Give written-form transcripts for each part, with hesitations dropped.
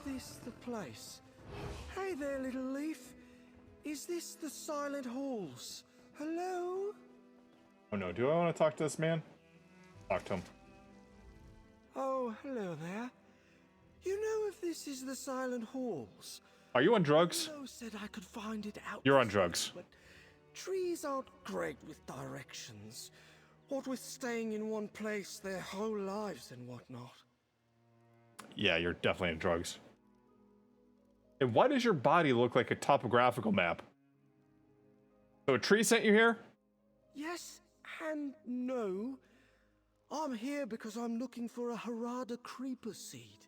this the place? Hey there, little leaf. Is this the Silent Halls? Hello? Oh no, do I want to talk to this man? Talk to him. Oh, hello there. You know if this is the Silent Halls? Are you on drugs? ESO said I could find it out. You're on drugs. But trees aren't great with directions. What with staying in one place their whole lives and whatnot. Yeah, you're definitely on drugs. And why does your body look like a topographical map? So a tree sent you here? Yes and no. I'm here because I'm looking for a Harada creeper seed.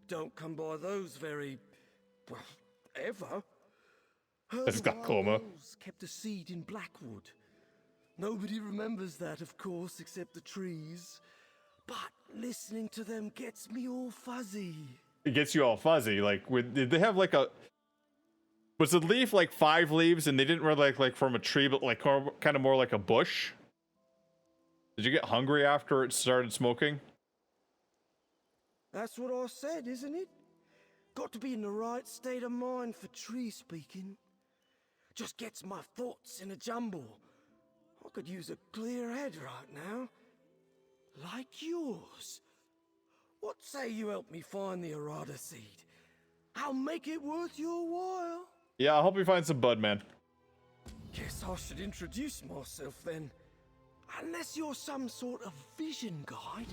Don't come by those very, well, ever. It's got coma. Kept a seed in Blackwood. Nobody remembers that, of course, except the trees. But listening to them gets me all fuzzy. It gets you all fuzzy. Like, did they have like a... Was the leaf like 5 leaves and they didn't really like from a tree, but like kind of more like a bush? Did you get hungry after it started smoking? That's what I said, isn't it? Got to be in the right state of mind for tree speaking. Just gets my thoughts in a jumble. I could use a clear head right now. Like yours. What say you help me find the Harada seed? I'll make it worth your while. Yeah, I'll help you find some bud, man. Guess I should introduce myself then. Unless you're some sort of vision guide,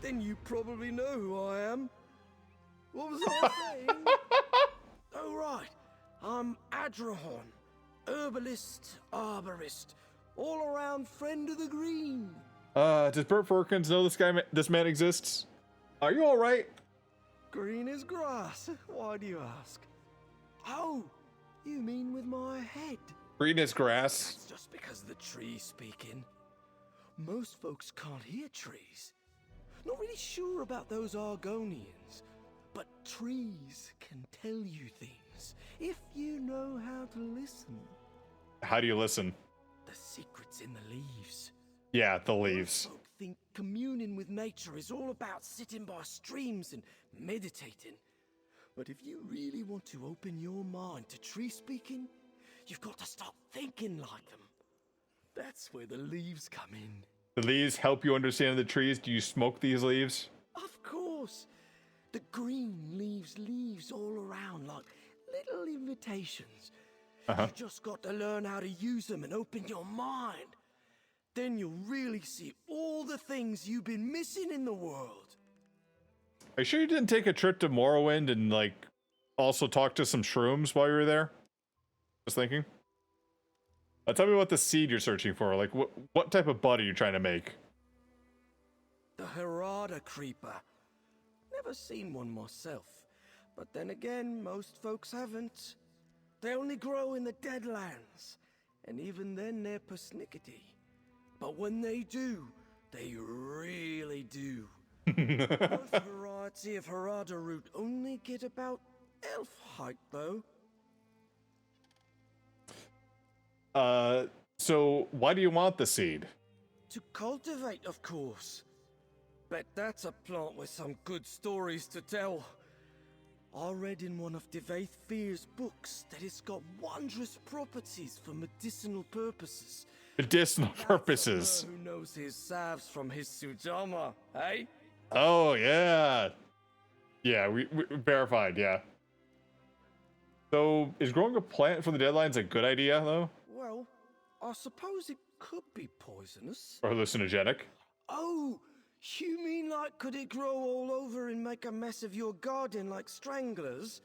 then you probably know who I am. What was I saying? Oh right, I'm Adrahon, herbalist, arborist, all-around friend of the green. Does Bert Perkins know this man exists? Are you all right? Green as grass. Why do you ask? Oh, you mean with my head? Green as grass. That's just because the tree's speaking. Most folks can't hear trees. Not really sure about those Argonians, but trees can tell you things if you know how to listen. How do you listen? The secret's in the leaves. Yeah, the leaves. Most folk think communing with nature is all about sitting by streams and meditating. But if you really want to open your mind to tree speaking, you've got to start thinking like them. That's where the leaves come in. The leaves help you understand the trees. Do you smoke these leaves? Of course. The green leaves leaves all around like little invitations. You just got to learn how to use them and open your mind. Then you'll really see all the things you've been missing in the world. Are you sure you didn't take a trip to Morrowind and like also talk to some shrooms while you were there? Just thinking. Tell me what the seed you're searching for. Like, what type of bud are you trying to make? The Harada creeper. Never seen one myself. But then again, most folks haven't. They only grow in the Deadlands. And even then, they're persnickety. But when they do, they really do. Most variety of Harada root only get about elf height, though. So why do you want the seed? To cultivate, of course. Bet that's a plant with some good stories to tell. I read in one of Devaith Fear's books that it's got wondrous properties for medicinal purposes. Medicinal purposes. Who knows his salves from his Sujama, eh? Oh, yeah. Yeah, we verified, yeah. So, is growing a plant for the deadlines a good idea, though? Well, I suppose it could be poisonous. Or hallucinogenic? Oh, you mean like could it grow all over and make a mess of your garden like stranglers?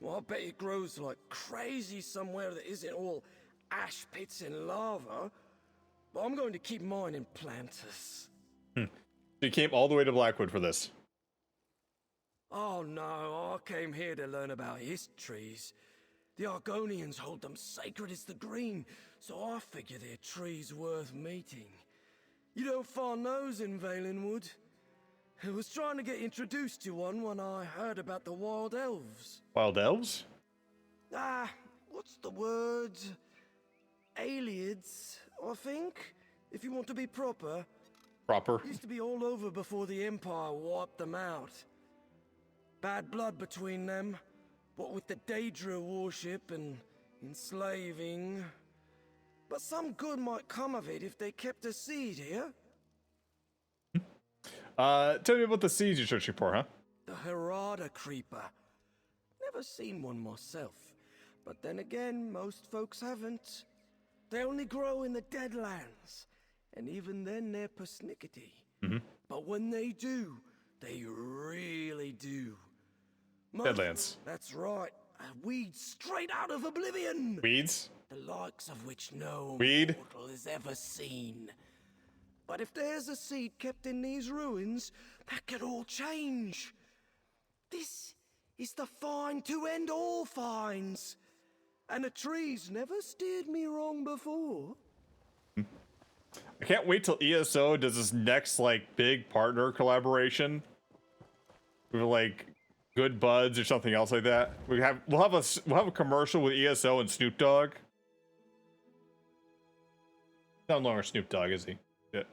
Well, I bet it grows like crazy somewhere that isn't all ash pits and lava. But I'm going to keep mine in planters. So you came all the way to Blackwood for this? Oh no, I came here to learn about his trees. The Argonians hold them sacred as the green, so I figure they're trees worth meeting. You don't find those in Valenwood. I was trying to get introduced to one when I heard about the wild elves. Wild elves? What's the word? Aliens, I think, if you want to be proper. Proper. Used to be all over before the Empire wiped them out. bad blood between them. What with the Daedra worship and enslaving. But some good might come of it if they kept a seed here. Tell me about the seeds you're searching for, huh? The Harada creeper. Never seen one myself. But then again, most folks haven't. They only grow in the Deadlands. And even then, they're persnickety. But when they do, they really do. Deadlands. That's right. A weed straight out of oblivion. Weeds? The likes of which no Weed? mortal has ever seen. But if there's a seed kept in these ruins, that could all change. This is the find to end all finds. And the trees never steered me wrong before. I can't wait till ESO does this next like big partner collaboration with like Good Buds or something else like that. We'll have a commercial with ESO and Snoop Dogg. No longer Snoop Dogg, is he? Yeah,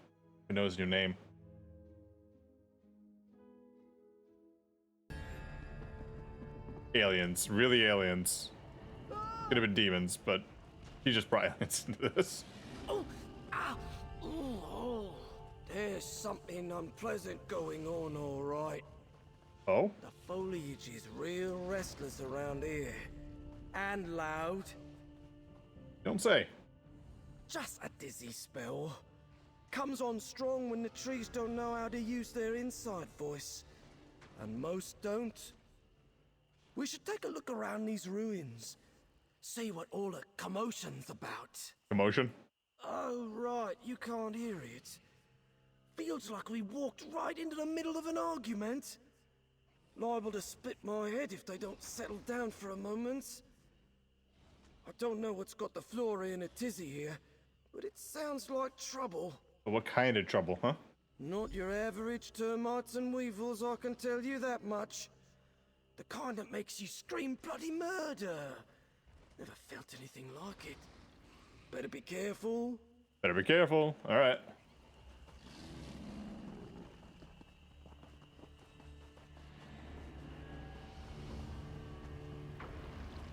who knows his new name? Aliens, really aliens. Could have been demons, but he just brought aliens into this. Oh, ow, oh, there's something unpleasant going on, all right. Oh? The foliage is real restless around here. And loud. Don't say. Just a dizzy spell. Comes on strong when the trees don't know how to use their inside voice. And most don't. We should take a look around these ruins. See what all the commotion's about. Commotion? Oh, right, you can't hear it. Feels like we walked right into the middle of an argument. Liable to split my head if they don't settle down for a moment. I don't know what's got the Flora in a tizzy here, but it sounds like trouble. What kind of trouble, huh? Not your average termites and weevils, I can tell you that much. The kind that makes you scream bloody murder. Never felt anything like it. Better be careful. Better be careful. All right.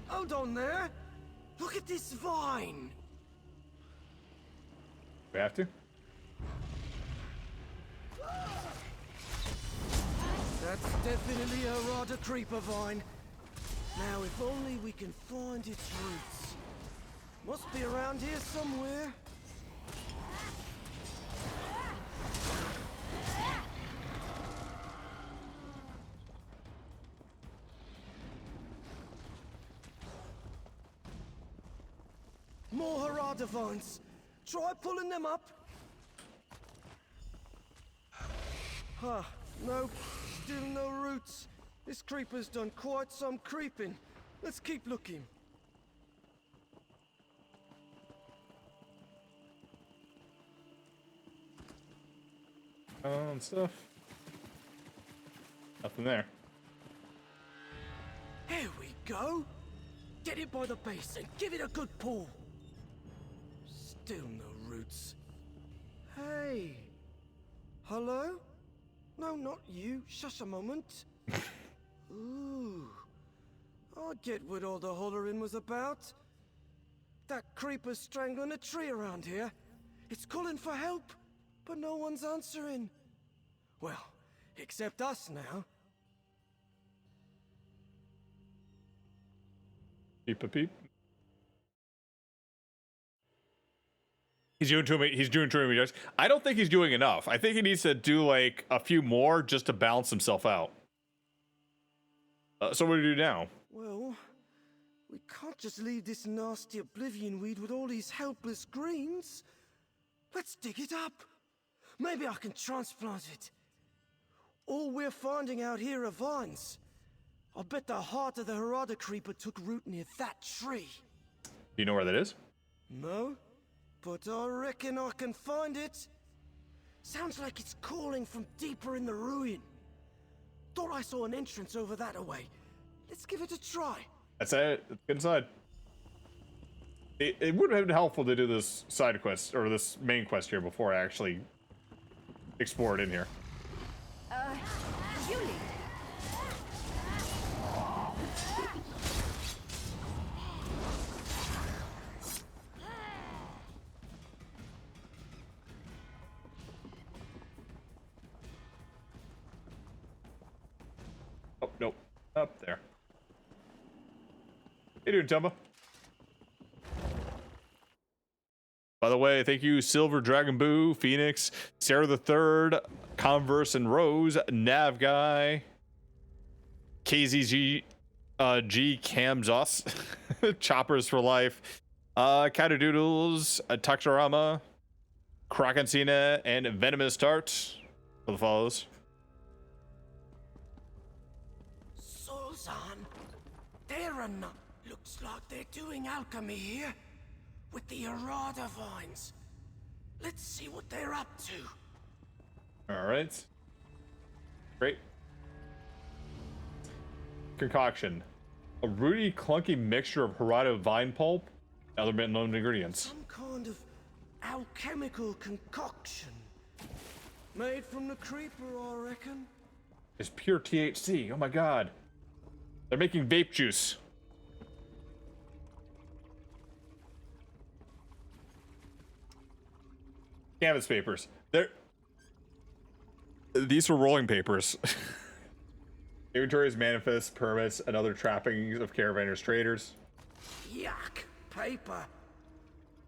Hold on there. Look at this vine. We have to? That's definitely a Rada creeper vine. Now, if only we can find its roots. Must be around here somewhere. More Harada vines. Try pulling them up. Huh, nope. Still no roots. This creeper's done quite some creeping. Let's keep looking. And stuff. Nothing there. Here we go. Get it by the base and give it a good pull. Still no roots. Hey. Hello? No, not you. Shush a moment. Ooh. I get what all the hollering was about. That creeper's strangling a tree around here. It's calling for help, but no one's answering. Well, except us now. Beep a peep. He's doing too many jokes. I don't think he's doing enough. I think he needs to do like a few more just to balance himself out. So what do we do now? Well, we can't just leave this nasty oblivion weed with all these helpless greens. Let's dig it up. Maybe I can transplant it. All we're finding out here are vines. I'll bet the heart of the Harada creeper took root near that tree. Do you know where that is? No, but I reckon I can find it. Sounds like it's calling from deeper in the ruin. Thought I saw an entrance over that way. Let's give it a try. That's it. Let's get inside. It would have been helpful to do this side quest or this main quest here before I actually explore it in here. You lead. nope. Up there. Hey, dude, Tumba. By the way, thank you, Silver Dragon Boo, Phoenix, Sarah the Third, Converse and Rose, Nav Guy, KZG, G Camzos, Choppers for Life, Catadoodles, Taxorama, Krakencina, and Venomous Tart for the follows. Solzan, Darren, looks like they're doing alchemy here with the Errata vines. Let's see what they're up to. All right. Great. Concoction. A rooty, clunky mixture of Herado vine pulp and other known ingredients. Some kind of alchemical concoction. Made from the creeper, I reckon. It's pure THC. Oh my god. They're making vape juice. Canvas papers. These were rolling papers. Inventories, manifests, permits, and other trappings of caravanners traders. Yuck, paper.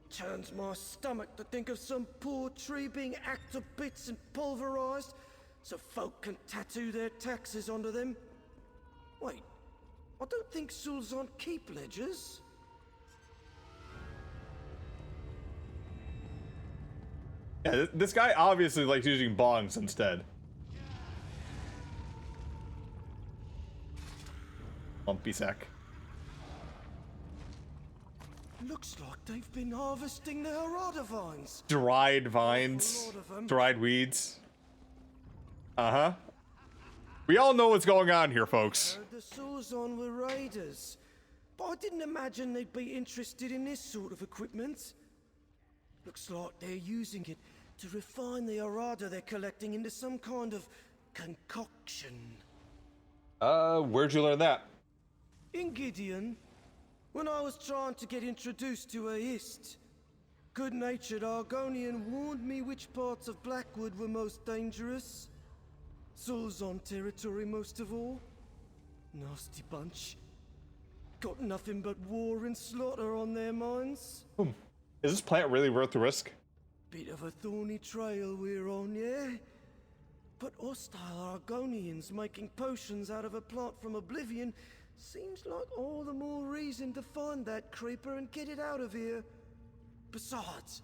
Turns my stomach to think of some poor tree being hacked to bits and pulverized so folk can tattoo their taxes onto them. Wait, I don't think Sulzon keep ledgers. Yeah, this guy obviously likes using bongs instead. Lumpy sack. Looks like they've been harvesting the Herrada vines. Dried vines. A lot of them. Dried weeds. Uh-huh. We all know what's going on here, folks. Heard the Sulzon were raiders, but I didn't imagine they'd be interested in this sort of equipment. Looks like they're using it to refine the Errata they're collecting into some kind of concoction. Where'd you learn that? In Gideon, when I was trying to get introduced to a Hist, good-natured Argonian warned me which parts of Blackwood were most dangerous. Sulzon territory most of all. Nasty bunch. Got nothing but war and slaughter on their minds. Is this plant really worth the risk? Bit of a thorny trail we're on, yeah? But hostile Argonians making potions out of a plant from Oblivion seems like all the more reason to find that creeper and get it out of here. Besides,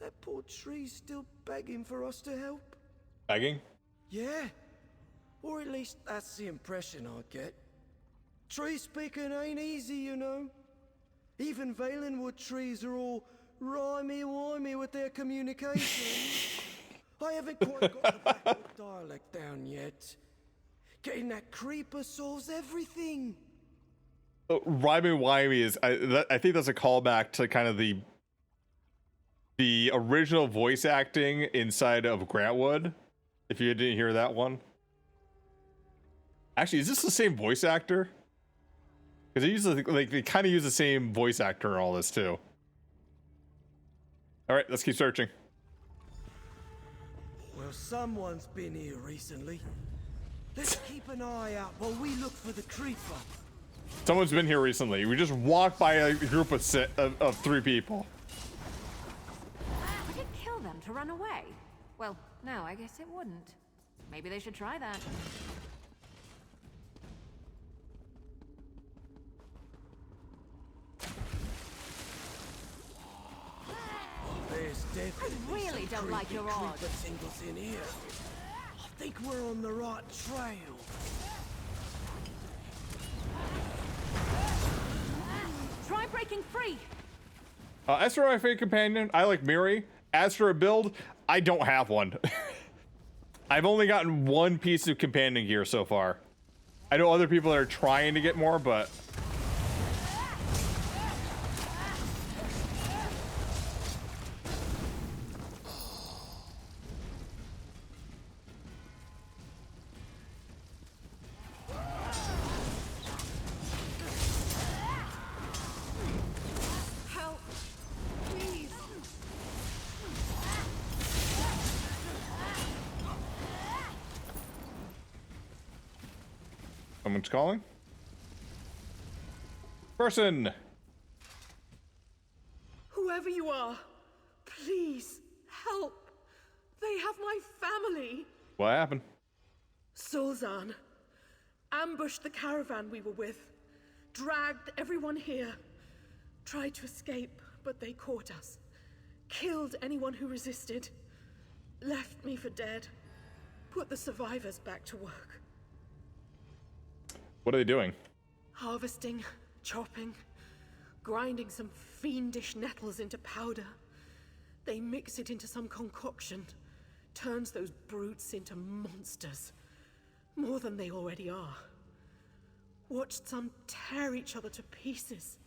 that poor tree's still begging for us to help. Begging? Yeah, or at least that's the impression I get. Tree speaking ain't easy, you know. Even Valenwood trees are all rhymey-wimey with their communication. I haven't quite got the Blackwood dialect down yet. Getting that creeper solves everything. Rhymey-wimey is, I think that's a callback to kind of the original voice acting inside of Grantwood. If you didn't hear that one. Actually, is this the same voice actor? Because they usually they kind of use the same voice actor in all this too. All right, let's keep searching. Well, someone's been here recently. Let's keep an eye out while we look for the creeper. Someone's been here recently. We just walked by a group of 3 people. Would it kill them to run away? Well, no, I guess it wouldn't. Maybe they should try that. There's definitely I really some don't like creepy your odds. creeper singles in here. I think we're on the right trail. Try breaking free! As for my favorite companion, I like Miri. As for a build, I don't have one. I've only gotten one piece of companion gear so far. I know other people are trying to get more, but... Help! Please! Someone's calling. Person! Whoever you are, please help. They have my family. What happened? Sulzan ambushed the caravan we were with, dragged everyone here, tried to escape, but they caught us, killed anyone who resisted, left me for dead, put the survivors back to work. What are they doing? Harvesting, chopping, grinding some fiendish nettles into powder. They mix it into some concoction, turns those brutes into monsters. More than they already are. Watched some tear each other to pieces.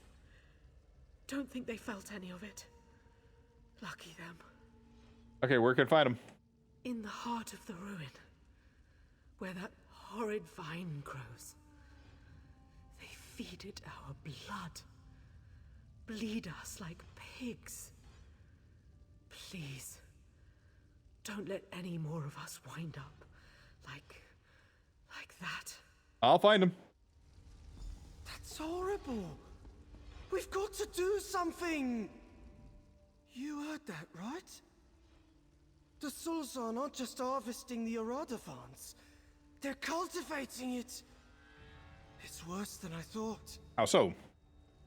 Don't think they felt any of it. Lucky them. Okay, where can I find them? In the heart of the ruin, where that horrid vine grows. They feed it our blood. Bleed us like pigs. Please, don't let any more of us wind up like that. I'll find them. That's horrible. We've got to do something. You heard that, right? The Sulzan aren't just harvesting the Aradavans. They're cultivating it. It's worse than I thought. How so?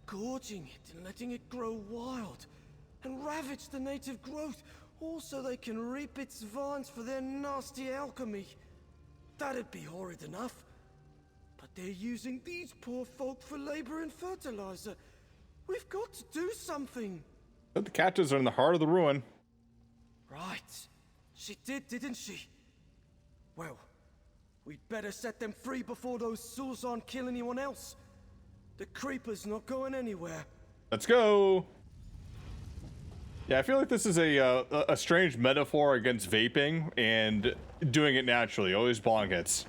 Gorging it and letting it grow wild and ravage the native growth, all so they can reap its vines for their nasty alchemy. That'd be horrid enough. But they're using these poor folk for labor and fertilizer. We've got to do something. The catches are in the heart of the ruin. Right. She did, didn't she? Well, we'd better set them free before those Sulzan kill anyone else. The creeper's not going anywhere. Let's go. Yeah, I feel like this is a strange metaphor against vaping and doing it naturally. Always bong hits.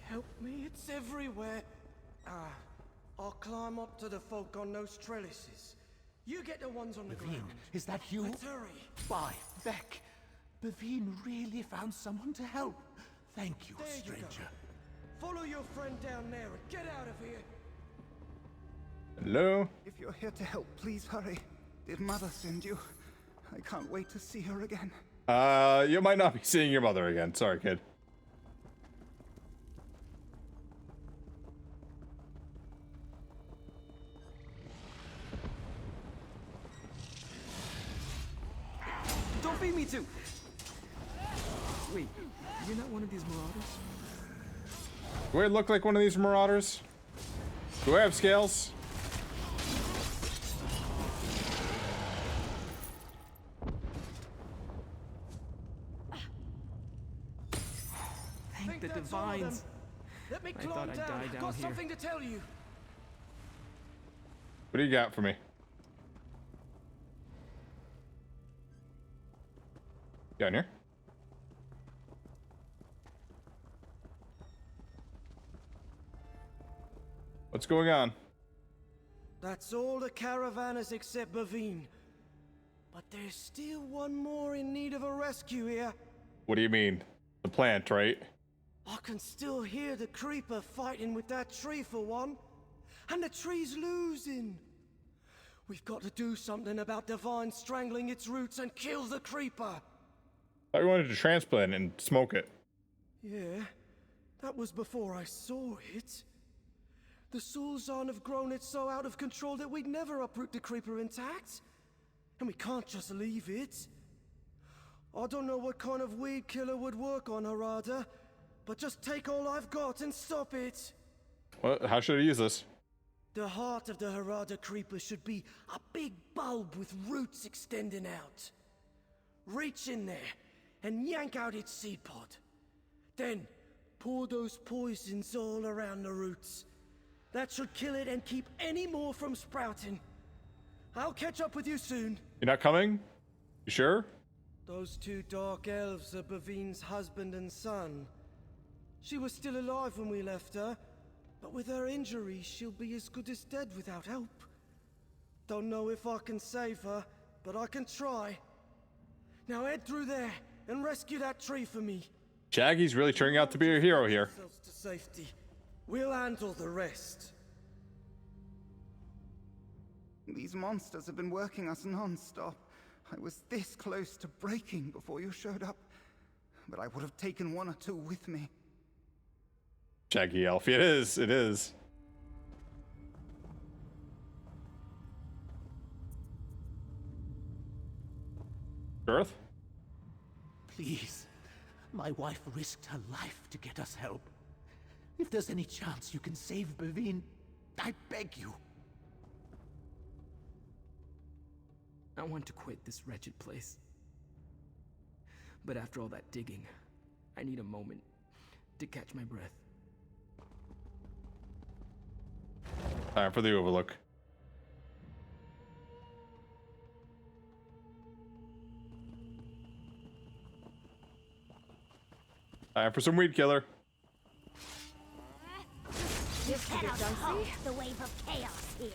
Help me, it's everywhere. I'll climb up to the folk on those trellises. You get the ones on the Bavine, ground. is that you? Let's hurry. By Beck, Bavine really found someone to help. Thank you, There stranger. you go. Follow your friend down there and get out of here. Hello? If you're here to help, please hurry. Did Mother send you? I can't wait to see her again. You might not be seeing your mother again. Sorry, kid. Don't beat me too! Wait, you're not one of these marauders? Do I look like one of these marauders? Do I have scales? Thank the that's all of them. divines. Let me I climb thought I'd down. die I've down got here. something to tell you. What do you got for me? Down here? What's going on? That's all the caravanners except Bavine. But there's still one more in need of a rescue here. What do you mean? The plant, right? I can still hear the creeper fighting with that tree for one. And the tree's losing. We've got to do something about the vine strangling its roots and kill the creeper. I wanted to transplant and smoke it. Yeah, that was before I saw it. The Sulzan have grown it so out of control that we'd never uproot the creeper intact. And we can't just leave it. I don't know what kind of weed killer would work on Harada, but just take all I've got and stop it. What? How should I use this? The heart of the Harada creeper should be a big bulb with roots extending out. Reach in there and yank out its seed pod. Then pour those poisons all around the roots. That should kill it and keep any more from sprouting. I'll catch up with you soon. You're not coming? You sure? Those two dark elves are Bavine's husband and son. She was still alive when we left her, but with her injuries, she'll be as good as dead without help. Don't know if I can save her, but I can try. Now head through there and rescue that tree for me. Shaggy's really turning out to be a hero here. To safety. We'll handle the rest. These monsters have been working us non-stop. I was this close to breaking before you showed up, but I would have taken one or two with me. Shaggy Elf. It is. It is. Earth? Please. My wife risked her life to get us help. If there's any chance you can save Bavine, I beg you. I want to quit this wretched place. But after all that digging, I need a moment to catch my breath. Time for the Overlook. Time for some weed killer. This could get dicey. The wave of chaos here.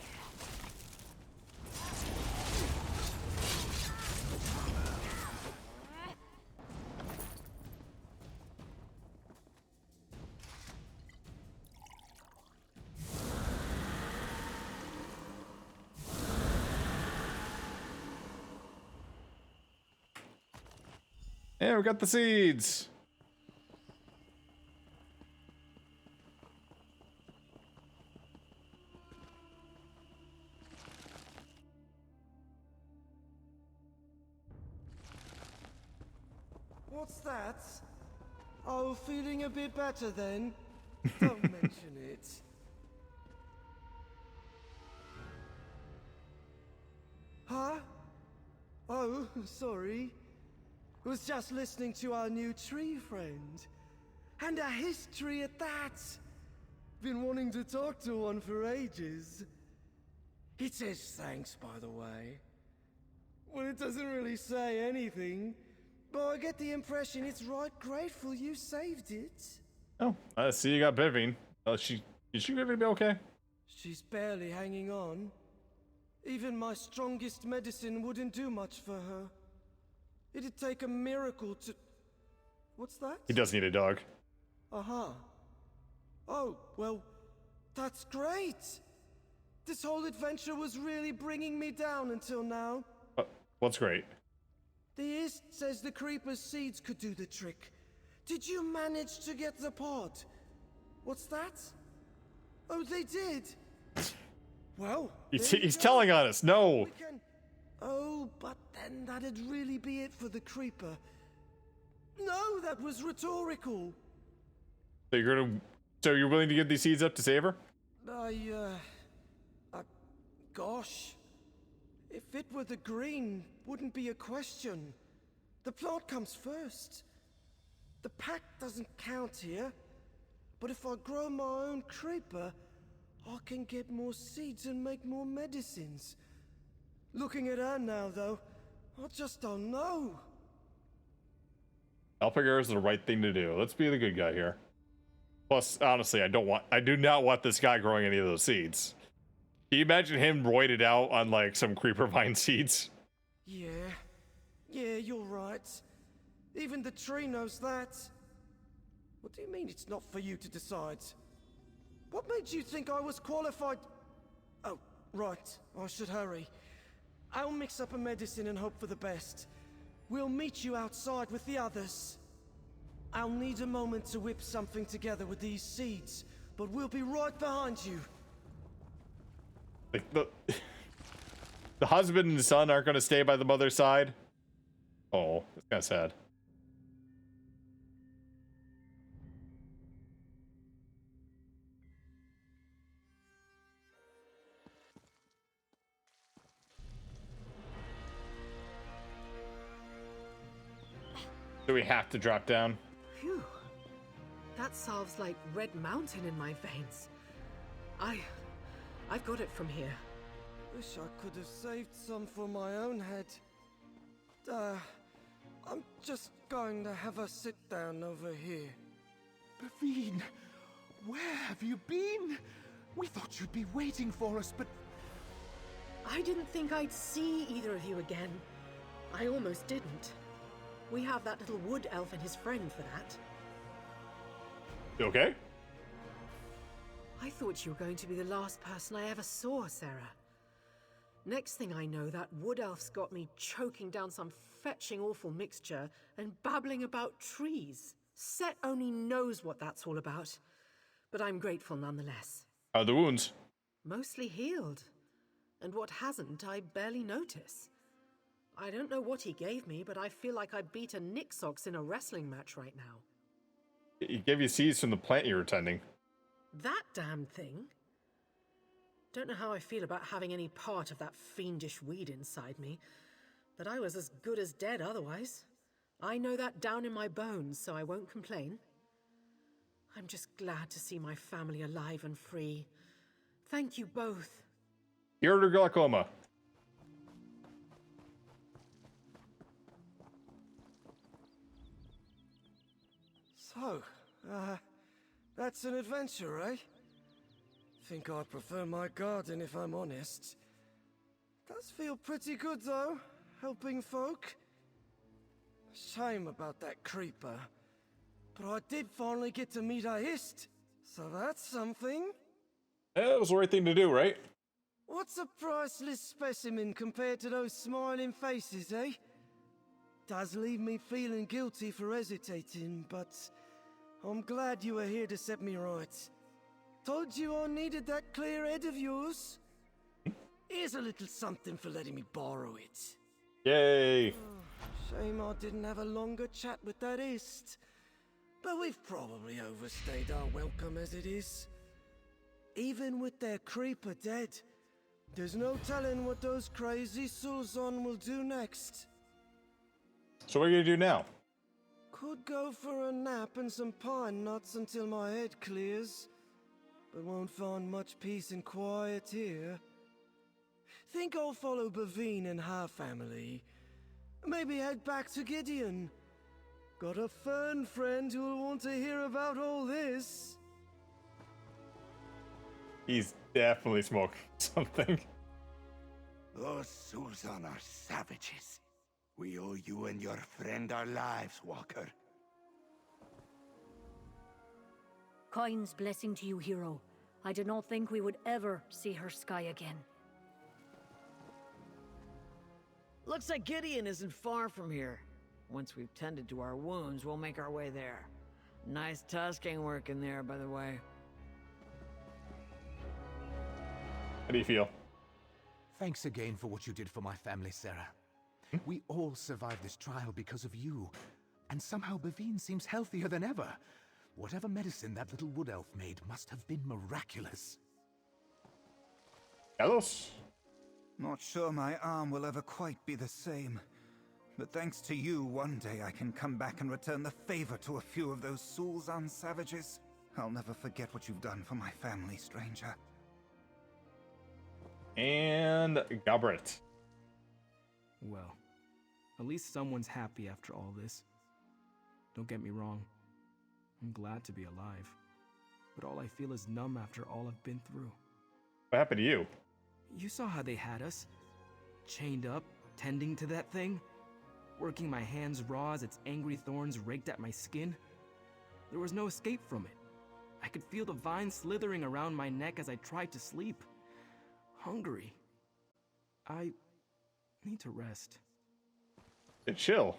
Yeah, we got the seeds. What's that? Oh, feeling a bit better then? Don't mention it. Huh? Oh, sorry. Was just listening to our new tree friend. And a history at that. Been wanting to talk to one for ages. It says thanks, by the way. Well, it doesn't really say anything. But I get the impression it's right grateful you saved it. Oh, I see you got Bivine. Is she gonna be okay? She's barely hanging on. Even my strongest medicine wouldn't do much for her. It'd take a miracle to... What's that? He does need a dog. Uh-huh. Oh, well, that's great. This whole adventure was really bringing me down until now. What's great? The East says the Creeper's seeds could do the trick. Did you manage to get the pod? What's that? Oh, they did. Well, He's telling on us. No. we can... Oh, but then that'd really be it for the Creeper. No, that was rhetorical. So you're willing to give these seeds up to save her? Gosh. If it were the green, wouldn't be a question. The plant comes first. The pack doesn't count here. But if I grow my own creeper, I can get more seeds and make more medicines. Looking at her now, though, I just don't know. Helping her is the right thing to do. Let's be the good guy here. Plus, honestly, I do not want this guy growing any of those seeds. Can you imagine him roided out on like some creeper vine seeds? Yeah, you're right. Even the tree knows that. What do you mean it's not for you to decide? What made you think I was qualified? Oh, right, I should hurry. I'll mix up a medicine and hope for the best. We'll meet you outside with the others. I'll need a moment to whip something together with these seeds, but we'll be right behind you. Like the husband and son aren't going to stay by the mother's side. Oh, that's kind of sad. Do we have to drop down? Phew. That salve's like Red Mountain in my veins. I've got it from here. Wish I could have saved some for my own head. I'm just going to have a sit down over here. Baveen, where have you been? We thought you'd be waiting for us, but... I didn't think I'd see either of you again. I almost didn't. We have that little wood elf and his friend for that. You okay? I thought you were going to be the last person I ever saw, Sarah. Next thing I know, that wood elf's got me choking down some fetching awful mixture and babbling about trees. Set only knows what that's all about, but I'm grateful nonetheless. How are the wounds? Mostly healed. And what hasn't, I barely notice. I don't know what he gave me, but I feel like I beat a Nixox in a wrestling match right now. He gave you seeds from the plant you were tending. That damn thing? Don't know how I feel about having any part of that fiendish weed inside me, but I was as good as dead otherwise. I know that down in my bones, so I won't complain. I'm just glad to see my family alive and free. Thank you both. Cure to glaucoma. So, that's an adventure, eh? Think I prefer my garden if I'm honest. Does feel pretty good though, helping folk. Shame about that creeper. But I did finally get to meet a hist, so that's something. Yeah, it was the right thing to do, right? What's a priceless specimen compared to those smiling faces, eh? Does leave me feeling guilty for hesitating, but I'm glad you were here to set me right. Told you I needed that clear head of yours. Here's a little something for letting me borrow it. Yay! Shame I didn't have a longer chat with that ist. But we've probably overstayed our welcome as it is. Even with their creeper dead, there's no telling what those crazy Sulzon will do next. So what are you gonna do now? Could go for a nap and some pine nuts until my head clears, but won't find much peace and quiet here. Think I'll follow Baveen and her family. Maybe head back to Gideon. Got a fern friend who'll want to hear about all this. He's definitely smoking something. Those Sulzon are savages. We owe you and your friend our lives, Walker. Coin's blessing to you, hero. I did not think we would ever see her sky again. Looks like Gideon isn't far from here. Once we've tended to our wounds, we'll make our way there. Nice tusking work in there, by the way. How do you feel? Thanks again for what you did for my family, Sarah. We all survived this trial because of you. And somehow Baveen seems healthier than ever. Whatever medicine that little wood elf made must have been miraculous. Carlos? Not sure my arm will ever quite be the same. But thanks to you, one day I can come back and return the favor to a few of those Sulzon savages. I'll never forget what you've done for my family, stranger. And Gabret. Well, at least someone's happy after all this. Don't get me wrong. I'm glad to be alive. But all I feel is numb after all I've been through. What happened to you? You saw how they had us. Chained up, tending to that thing. Working my hands raw as its angry thorns raked at my skin. There was no escape from it. I could feel the vines slithering around my neck as I tried to sleep. Hungry. I need to rest. Chill.